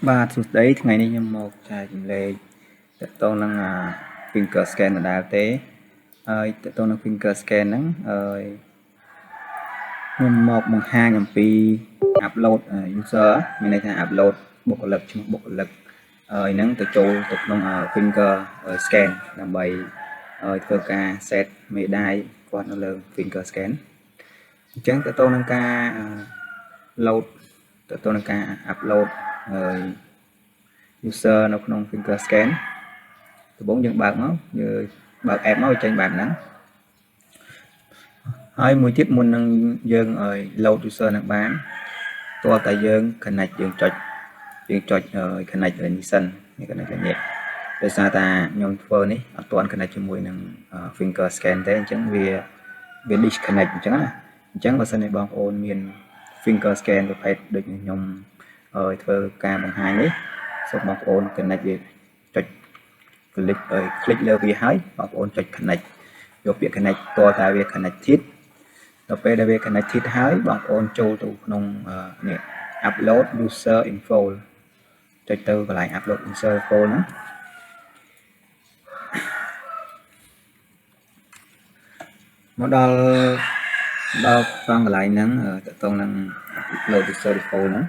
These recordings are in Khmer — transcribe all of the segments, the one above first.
បាទសួស្តីថ្ងៃនេះខ្ញុំមកចែករំលែកតកតងនឹងfinger scan ដដែលទេហើយតកតងនឹង finger scan ហ្នឹងខ្ញុំមកបង្ហាញអំពី upload user មានន័យថា upload បុគ្គលិកឈ្មោះបុគ្គលិកហើយហ្នឹងទៅចូលទៅក្នុង finger scan ដើម្បីឲ្យធ្វើការ set មេដាយគាត់នៅលើ finger scan អញ្ចឹងតកតងនឹងការ load តកតងនឹងការ upload ហើយ user នៅក្នុង finger scan ដំបូងយើងបើកមកយើងបើក app មកចេញបែបហ្នឹងហើយមួយទៀតមុននឹងយើងឲ្យ load user នឹងបានតើតែយើង connect យើងចុច connect នេះសិននេះ connect នេះដោយសារតាខ្ញុំធ្វើនេះអត់ទាន់ connect ជាមួយនឹង finger scan ទេអញ្ចឹងវា disconnect អញ្ចឹងណាអញ្ចឹងបើសិនជាបងប្អូនមាន finger scan ប្រភេទដូចខ្ញុំធ្វើការបង្ហាញនេះសូមបងប្អូន connect វាចុច click លើវាហើយបងប្អូនចុច connect យកពាក្យ connect តើតាវា connected ដល់ពេលដែលវា connected ហើយបងប្អូនចូលទៅក្នុងនេះ upload user info ចុចទៅកន្លែង upload user info ហ្នឹងមកដល់ត្រង់កន្លែងហ្នឹងតើតនឹង upload user info ហ្នឹង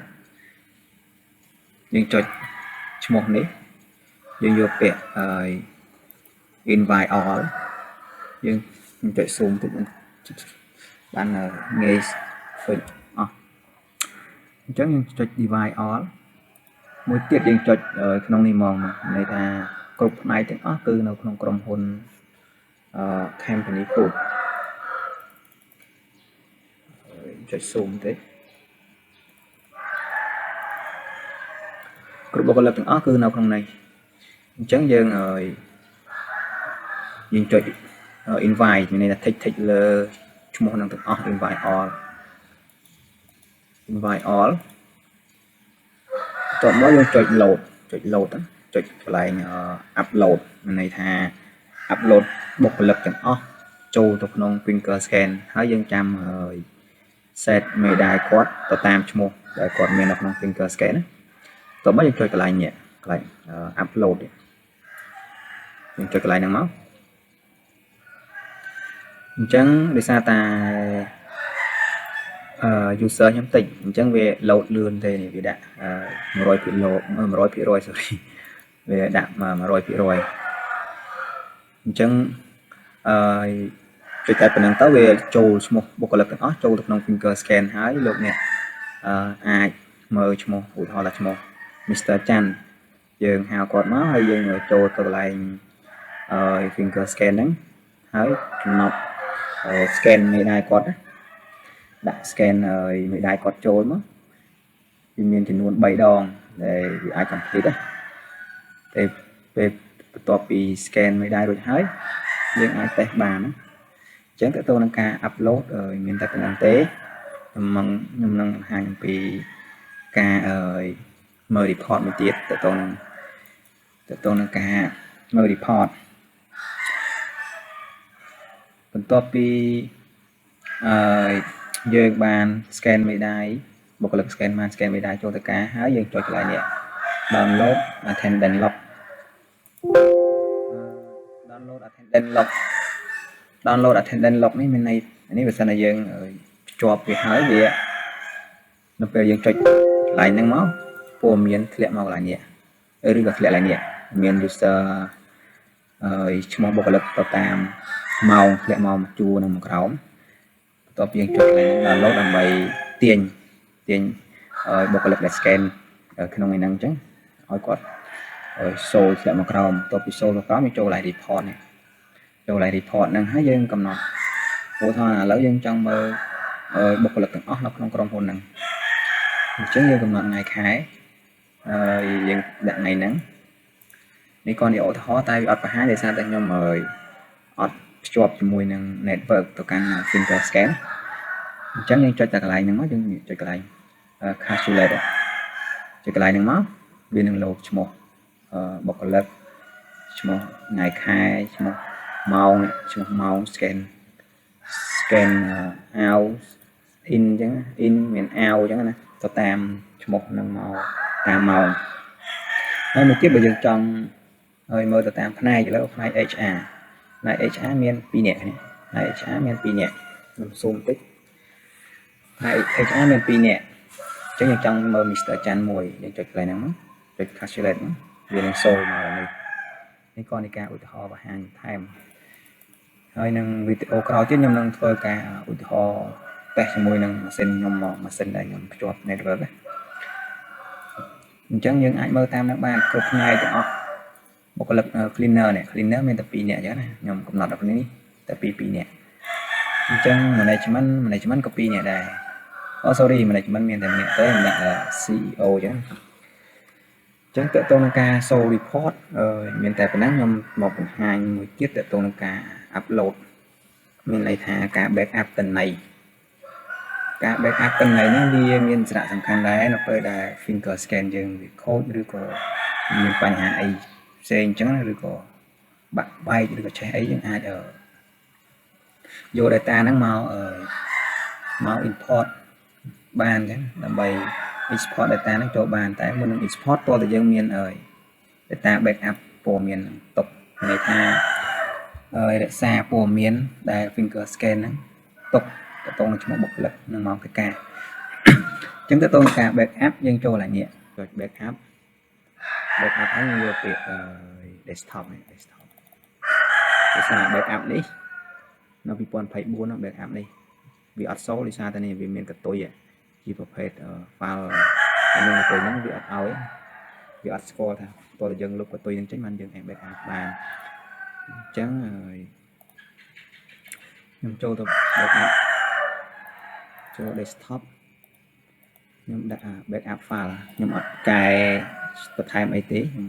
យើងចុចឈ្មោះនេះយើងយកពាក្យinvite all យើងចុច zoom តិចបានងាយឃើញអស់អញ្ចឹងយើងចុច divide all មួយទៀតយើងចុចក្នុងនេះមកន័យថាគ្រប់ផ្នែកទាំងអស់គឺនៅក្នុងក្រុមហ៊ុនcompany food ចុច zoom តិចគ្រប់បុគ្គលិកទាំងអស់គឺនៅក្នុងនេះអញ្ចឹងយើងចុច invite មានន័យថា tick លើឈ្មោះនឹងទាំងអស់ invite all តោះមកយើងចុច load ចុចកន្លែង upload មានន័យថា upload បុគ្គលិកទាំងអស់ចូលទៅក្នុង finger scan ហើយយើងចាំset មេដាយគាត់ទៅតាមឈ្មោះដែលគាត់មាននៅក្នុង finger scan ណាតោះមកយើងចុចកន្លែងនេះកន្លែង upload យើងចុចកន្លែងហ្នឹងមកអញ្ចឹងដោយសារតាuser ខ្ញុំតិចអញ្ចឹងវា load លឿនទេនេះវាដាក់100% sorry វាដាក់100%អញ្ចឹងចុចតែប៉ុណ្្នឹងទៅវាចូលឈ្មោះបុគ្គលិកទាំងអស់ចូលទៅក្នុង finger scan ហើយលោកអ្នកអាចមើលឈ្មោះឧទាហរណ៍ថាឈ្មោះ Mr. Chan យើងហៅគាត់មកហើយយើងចូលទៅកន្លែងfinger scan ហ្នឹងហើយចំណប់scan មេដាយគាត់ដាក់ scan មេដាយគាត់ចូលមកវាមានចំនួន3ដងដែលវាអាច complete តែពេលបន្ទាប់ពី scan មេដាយរួចហើយយើងអាចតេស្តបានអញ្ចឹងតើតើនឹងការ upload មានតែប៉ុណ្្នឹងទេខ្ញុំនឹងបង្ហាញអំពីការមើល report មួយទៀតតើតើនឹងការមើល report បន្ទាប់ពីយើងបាន scan មេដាយបុគ្គលិក scan បាន scan មេដាយចូលទៅការហើយយើងចុចកន្លែងនេះ download attendance log download attendance log នេះមានន័យនេះបើសិនជាយើងភ្ជាប់វាហើយវានៅពេលយើងចុចកន្លែងហ្នឹងមកព័ត៌មានធ្លាក់មកកន្លែងនេះឬក៏ធ្លាក់កន្លែងនេះមាន user ឈ្មោះបុគ្គលិកទៅតាមម៉ោងធ្លាក់មកជួរនឹងក្រោមបន្ទាប់ពីយើងចុចកន្លែង download ដើម្បីទាញបុគ្គលិកដែល scan ក្នុងឯហ្នឹងអញ្ចឹងឲ្យគាត់ចូលធ្លាក់មកក្រោមបន្ទាប់ពីចូលមកក្រោមយើងចូលកន្លែង report នេះចូលកន្លែង report ហ្នឹងហើយយើងកំណត់ឧទាហរណ៍ឥឡូវយើងចង់មើលបុគ្គលិកទាំងអស់នៅក្នុងក្រុមហ៊ុនហ្នឹងអញ្ចឹងយើងកំណត់ថ្ងៃខែយើងដាក់ថ្ងៃហ្នឹងនេះគាត់និយាយឧទាហរណ៍តែវាអត់បង្ហាញដោយសារតែខ្ញុំអត់ភ្ជាប់ជាមួយនឹង network ទៅកាន់ finger scan អញ្ចឹងយើងចុចតែកន្លែងហ្នឹងមកយើងចុចកន្លែង calculate ចុចកន្លែងហ្នឹងមកវានឹងលោតឈ្មោះបុគ្គលិកឈ្មោះថ្ងៃខែឈ្មោះម៉ោងscan out in អញ្ចឹង in មាន out អញ្ចឹងណាទៅតាមឈ្មោះហ្នឹងមកតាមម៉ោង ហើយមួយទៀតបើយើងចង់ឲ្យមើលទៅតាមផ្នែកឥឡូវផ្នែក HR ផ្នែក HR មាន2នាក់នេះផ្នែក HR មាន2នាក់ខ្ញុំស៊ូមតិចផ្នែក HR មាន2នាក់អញ្ចឹងយើងចង់មើល Mr. Chan មួយយើងចុចកន្លែងហ្នឹងចុច calculate ហ្នឹងវានឹងសូលមកនេះនេះក៏នៃការឧទាហរណ៍បង្ហាញថែមហើយនឹងវីដេអូក្រោយទៀតខ្ញុំនឹងធ្វើការឧទាហរណ៍តេស្តជាមួយនឹងម៉ាស៊ីនខ្ញុំមកម៉ាស៊ីនដែលខ្ញុំភ្ជាប់ network អញ្ចឹងយើងអាចមើលតាមនឹងបានគ្រប់ផ្នែកទាំងអស់បុគ្គលិក cleaner នេះ cleaner មានតែ2នាក់អញ្ចឹងណាខ្ញុំកំណត់ដល់នេះតែ2នាក់អញ្ចឹង management ក៏2នាក់ដែរអូ sorry management មានតែម្នាក់ទេម្នាក់ CEO អញ្ចឹងតើតើនឹងការ show report មានតែប៉ុណ្ណឹងខ្ញុំមកបង្ហាញមួយទៀតតើតើនឹងការ upload មានន័យថាការ backup តន័យការ backup តន័យនេះវាមានសារៈសំខាន់ដែរនៅពេលដែល finger scan យើងវាខូចឬក៏មានបញ្ហាអីផ្សេងអញ្ចឹងឬក៏បាក់បែកឬក៏ឆេះអីយើងអាចយក data ហ្នឹងមក import បានអញ្ចឹងដើម្បី export data ហ្នឹងចូលបានតែមុននឹង export តើយើងមានdata backup ព័ត៌មានទុកន័យថារក្សាព័ត៌មានដែល finger scan ហ្នឹងទុកទៅតនឹងឈ្មោះបុគ្គលិកនឹងមកធ្វើការអញ្ចឹងទៅតនឹងការ backup យើងចូលឡើងនេះចុច backup ហើយយើងយកពាក្យdesktop នេះ desktop ដោយសារ backup នេះនៅ2024 នោះ backup នេះវាអត់សូលដោយសារតែនេះវាមានកតុយជាប្រភេទ file នៅកតុយហ្នឹងវាអត់ឲ្យវាអត់ស្គាល់ថាតើយើងលុបកតុយហ្នឹងចេញបានយើងអាច backup បានអញ្ចឹងខ្ញុំចូលទៅ backup ចូល desktop ខ្ញុំដាក់ backup file ខ្ញុំអត់កែបន្ថែមអីទេខ្ញុំ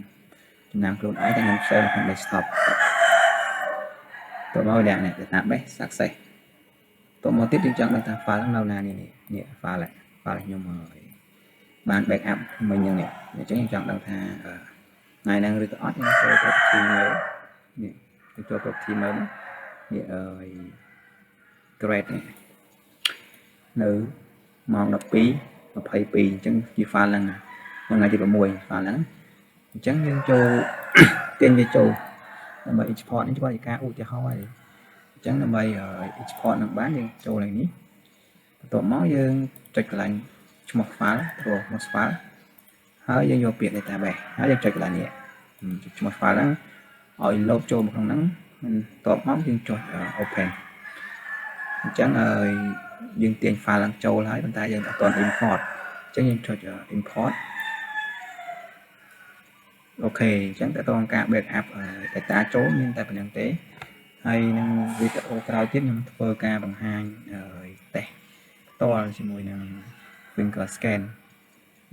ចំណាំខ្លួនឯងតែខ្ញុំ save នៅក្នុង desktop តើមកដាក់នេះ database success តើមកទៀតយើងចង់ដឹងថា file នៅណានេះ file ខ្ញុំបាន backup មិញហ្នឹងនេះអញ្ចឹងយើងចង់ដឹងថាថ្ងៃហ្នឹងឬក៏អត់យើងចូល property មើលនេះយើងចូល property មើលនេះgrade នេះនៅម៉ោង 12:22 អញ្ចឹងជា file ហ្នឹងថ្ងៃទី6 file ហ្នឹងអញ្ចឹងយើងចូលទាញវាចូលដើម្បី export នេះជាការឧទាហរណ៍ហើយអញ្ចឹងដើម្បី export នឹងបានយើងចូលឡើងនេះបន្ទាប់មកយើងចុចកន្លែងឈ្មោះ file ព្រោះឈ្មោះ file ហើយយើងយកពាក្យ database ហើយយើងចុចកន្លែងនេះឈ្មោះ file ហ្នឹងឲ្យ load ចូលមកក្នុងហ្នឹងបន្ទាប់មកយើងចុច open អញ្ចឹងយើងទាញ file ឡើងចូលហើយប៉ុន្តែយើងអត់ទាន់ import អញ្ចឹងយើងចុច import អូខេអញ្ចឹងតើតើការ backup data ចូលមានតែប៉ុណ្្នឹងទេហើយនឹងវីដេអូក្រោយទៀតខ្ញុំធ្វើការបង្ហាញតេស្តផ្ទាល់ជាមួយនឹង finger scan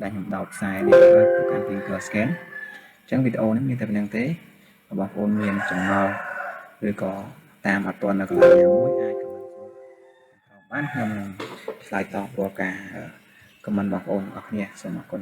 ដែលខ្ញុំដោតខ្សែនេះទៅកាន់ finger scan អញ្ចឹងវីដេអូនេះមានតែប៉ុណ្្នឹងទេបងប្អូនមានចំណល់ឬក៏តាមអត់ទាន់នៅកន្លែងណាមួយអាច comment បានខ្ញុំនឹងឆ្លើយតបរាល់ការ comment បងប្អូនអរគ្នាសូមអរគុណ